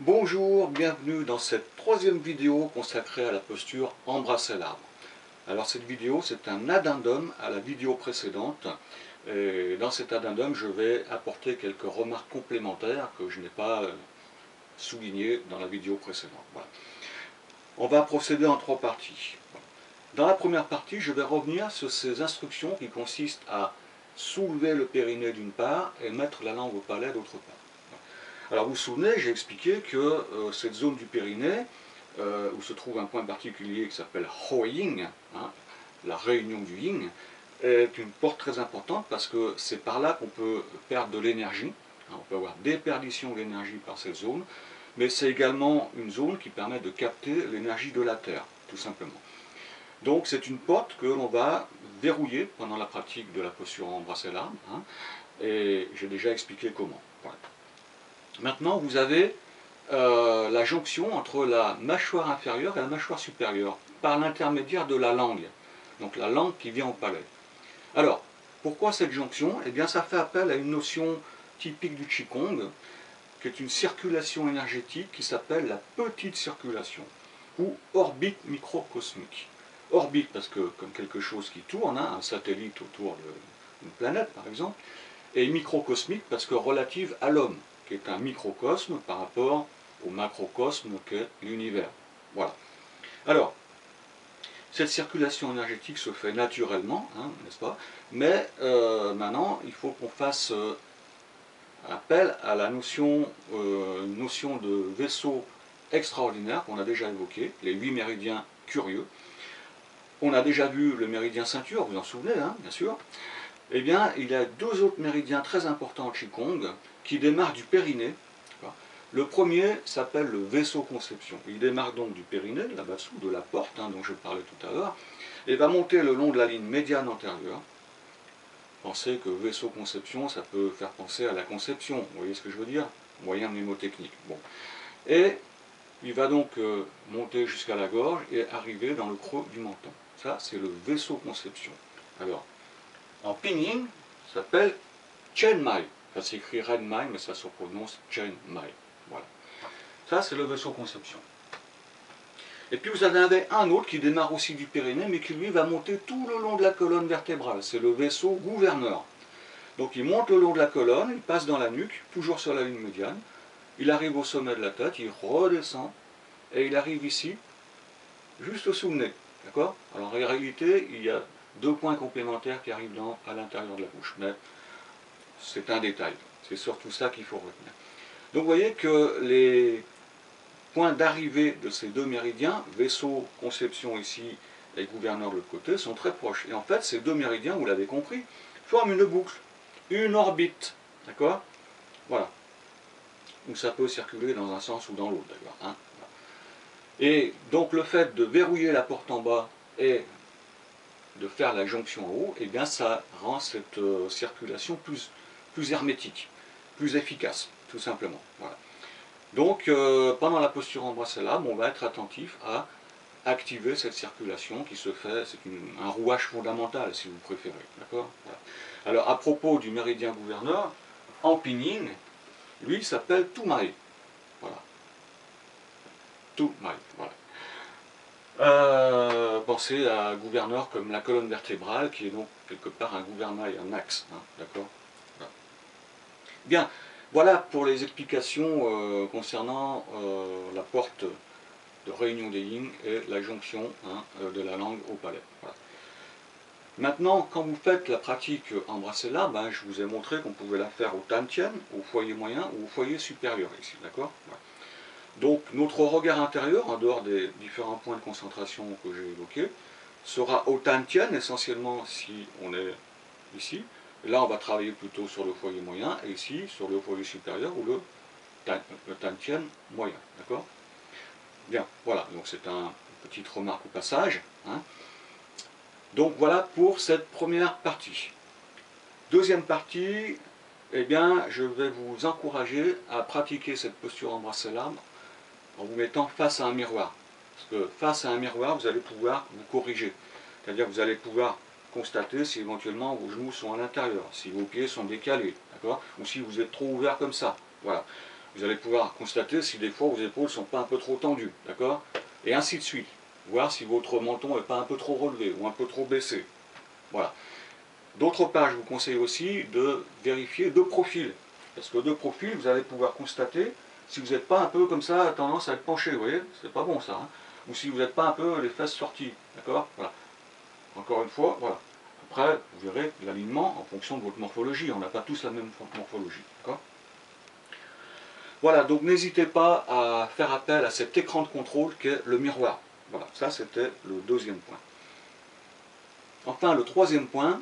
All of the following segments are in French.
Bonjour, bienvenue dans cette troisième vidéo consacrée à la posture embrasser l'arbre. Alors cette vidéo, c'est un addendum à la vidéo précédente. Et dans cet addendum, je vais apporter quelques remarques complémentaires que je n'ai pas soulignées dans la vidéo précédente. Voilà. On va procéder en trois parties. Dans la première partie, je vais revenir sur ces instructions qui consistent à soulever le périnée d'une part et mettre la langue au palais d'autre part. Alors vous vous souvenez, j'ai expliqué que cette zone du périnée, où se trouve un point particulier qui s'appelle Hou Ying, hein, la réunion du yin, est une porte très importante parce que c'est par là qu'on peut perdre de l'énergie. On peut avoir déperdition d'énergie par cette zone, mais c'est également une zone qui permet de capter l'énergie de la Terre, tout simplement. Donc c'est une porte que l'on va verrouiller pendant la pratique de la posture embrasser l'arbre, hein, et j'ai déjà expliqué comment. Voilà. Maintenant, vous avez la jonction entre la mâchoire inférieure et la mâchoire supérieure, par l'intermédiaire de la langue. Donc la langue qui vient au palais. Alors, pourquoi cette jonction? Eh bien, ça fait appel à une notion typique du Qigong, qui est une circulation énergétique qui s'appelle la petite circulation, ou orbite microcosmique. Orbite, parce que comme quelque chose qui tourne, hein, un satellite autour d'une planète par exemple, et microcosmique parce que relative à l'homme, qui est un microcosme par rapport au macrocosme qu'est l'univers. Voilà. Alors, cette circulation énergétique se fait naturellement, hein, n'est-ce pas? Mais maintenant, il faut qu'on fasse appel à la notion, une notion de vaisseau extraordinaire qu'on a déjà évoqué, les 8 méridiens curieux. On a déjà vu le méridien ceinture, vous en souvenez, hein, bien sûr. Eh bien, il y a deux autres méridiens très importants en Qigong qui démarrent du périnée. Le premier s'appelle le vaisseau conception. Il démarre donc du périnée, là-bas dessous, de la porte, hein, dont je parlais tout à l'heure, et va monter le long de la ligne médiane antérieure. Pensez que vaisseau conception, ça peut faire penser à la conception, vous voyez ce que je veux dire? Moyen mnémotechnique. Bon. Et il va donc monter jusqu'à la gorge et arriver dans le creux du menton. Ça, c'est le vaisseau conception. Alors, en pinyin, ça s'appelle Chen Mai. Ça s'écrit Ren Mai, mais ça se prononce Chen Mai. Voilà. Ça, c'est le vaisseau conception. Et puis vous en avez un autre qui démarre aussi du périnée, mais qui lui va monter tout le long de la colonne vertébrale. C'est le vaisseau gouverneur. Donc il monte le long de la colonne, il passe dans la nuque, toujours sur la ligne médiane. Il arrive au sommet de la tête, il redescend, et il arrive ici, juste sous le nez. D'accord? Alors en réalité, il y a deux points complémentaires qui arrivent à l'intérieur de la bouche. Mais c'est un détail. C'est surtout ça qu'il faut retenir. Donc vous voyez que les points d'arrivée de ces deux méridiens, vaisseau conception ici et gouverneur de l'autre côté, sont très proches. Et en fait, ces deux méridiens, vous l'avez compris, forment une boucle, une orbite. D'accord? Voilà. Donc ça peut circuler dans un sens ou dans l'autre d'ailleurs. Hein. Et donc le fait de verrouiller la porte en bas et de faire la jonction en haut, eh bien ça rend cette circulation plus hermétique, plus efficace, tout simplement. Voilà. Donc pendant la posture embrasser l'arbre, on va être attentif à activer cette circulation qui se fait, c'est un rouage fondamental si vous préférez. D'accord? Voilà. Alors à propos du méridien gouverneur, en pinyin, lui il s'appelle Tumai. Voilà. Tumai, voilà. Pensez à gouverneur comme la colonne vertébrale, qui est donc quelque part un gouvernail, un axe. Hein, d'accord? Voilà. Bien, voilà pour les explications concernant la porte de réunion des yin et la jonction, hein, de la langue au palais. Voilà. Maintenant, quand vous faites la pratique embrasser l'arbre, hein, je vous ai montré qu'on pouvait la faire au Tantien, au foyer moyen ou au foyer supérieur ici. D'accord? Voilà. Donc notre regard intérieur, en dehors des différents points de concentration que j'ai évoqués, sera au Tantien, essentiellement si on est ici. Et là, on va travailler plutôt sur le foyer moyen, et ici, sur le foyer supérieur ou le Tantien moyen. D'accord? Bien, voilà, donc c'est une petite remarque au passage. Hein. Donc voilà pour cette première partie. Deuxième partie, eh bien, je vais vous encourager à pratiquer cette posture embrasser l'arbre en vous mettant face à un miroir. Parce que face à un miroir, vous allez pouvoir vous corriger. C'est-à-dire que vous allez pouvoir constater si éventuellement vos genoux sont à l'intérieur, si vos pieds sont décalés, d'accord, ou si vous êtes trop ouvert comme ça. Voilà. Vous allez pouvoir constater si des fois vos épaules ne sont pas un peu trop tendues, d'accord? Et ainsi de suite. Voir si votre menton n'est pas un peu trop relevé ou un peu trop baissé. Voilà. D'autre part, je vous conseille aussi de vérifier de profil. Parce que de profil, vous allez pouvoir constater si vous n'êtes pas un peu comme ça, tendance à être penché, vous voyez? C'est pas bon ça. Hein, ou si vous n'êtes pas un peu les fesses sorties, d'accord? Voilà. Encore une fois, voilà. Après, vous verrez l'alignement en fonction de votre morphologie. On n'a pas tous la même morphologie, d'accord? Voilà, donc n'hésitez pas à faire appel à cet écran de contrôle qu'est le miroir. Voilà, ça c'était le deuxième point. Enfin, le troisième point,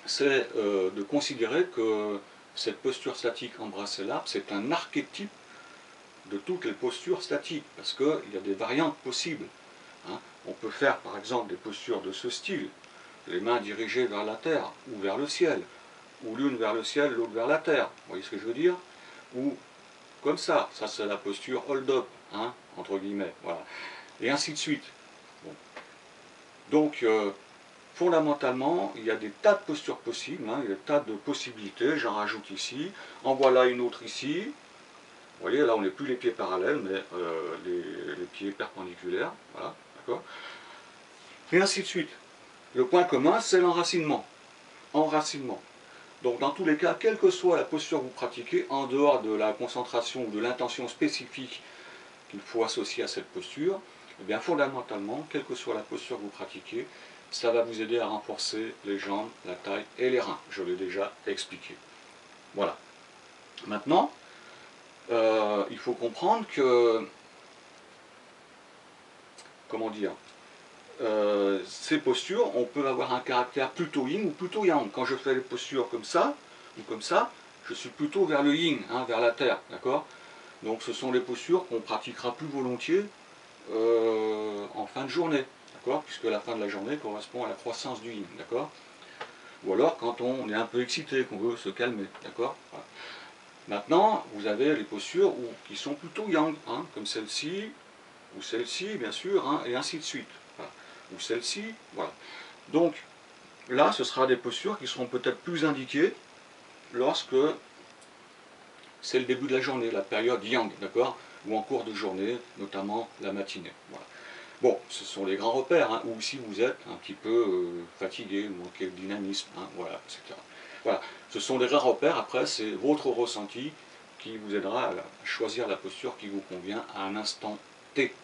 c'est de considérer que cette posture statique embrasser l'arbre, c'est un archétype de toutes les postures statiques, parce qu'il y a des variantes possibles. Hein. On peut faire par exemple des postures de ce style, les mains dirigées vers la terre ou vers le ciel, ou l'une vers le ciel, l'autre vers la terre, vous voyez ce que je veux dire? Ou comme ça c'est la posture hold-up, hein, entre guillemets, voilà. Et ainsi de suite. Bon. Donc, fondamentalement, il y a des tas de postures possibles, hein, il y a des tas de possibilités, j'en rajoute ici, en voilà une autre ici. Vous voyez, là on n'est plus les pieds parallèles, mais les pieds perpendiculaires, voilà, d'accord? Et ainsi de suite. Le point commun, c'est l'enracinement. Enracinement. Donc dans tous les cas, quelle que soit la posture que vous pratiquez, en dehors de la concentration ou de l'intention spécifique qu'il faut associer à cette posture, eh bien fondamentalement, quelle que soit la posture que vous pratiquez, ça va vous aider à renforcer les jambes, la taille et les reins. Je l'ai déjà expliqué. Voilà. Maintenant, il faut comprendre que, comment dire, ces postures, on peut avoir un caractère plutôt yin ou plutôt yang. Quand je fais les postures comme ça, ou comme ça, je suis plutôt vers le yin, hein, vers la terre, d'accord? Donc ce sont les postures qu'on pratiquera plus volontiers en fin de journée, d'accord? Puisque la fin de la journée correspond à la croissance du yin, d'accord? Ou alors quand on est un peu excité, qu'on veut se calmer, d'accord? Voilà. Maintenant, vous avez les postures qui sont plutôt yang, hein, comme celle-ci, ou celle-ci, bien sûr, hein, et ainsi de suite. Voilà. Ou celle-ci, voilà. Donc, là, ce sera des postures qui seront peut-être plus indiquées lorsque c'est le début de la journée, la période yang, d'accord? Ou en cours de journée, notamment la matinée. Voilà. Bon, ce sont les grands repères, hein, ou si vous êtes un petit peu fatigué, ou manquez de dynamisme, hein, voilà, etc. Voilà, ce sont des grands repères, après c'est votre ressenti qui vous aidera à choisir la posture qui vous convient à un instant T.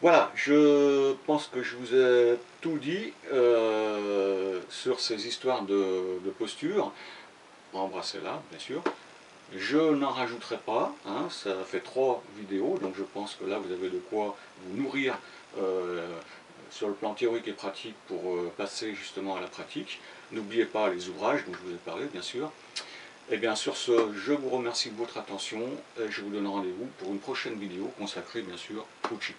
Voilà, je pense que je vous ai tout dit sur ces histoires de posture. Embrasser là, bien sûr. Je n'en rajouterai pas, hein, ça fait 3 vidéos, donc je pense que là vous avez de quoi vous nourrir sur le plan théorique et pratique pour passer justement à la pratique. N'oubliez pas les ouvrages dont je vous ai parlé, bien sûr. Et bien sur ce, je vous remercie de votre attention et je vous donne rendez-vous pour une prochaine vidéo consacrée bien sûr au Qigong.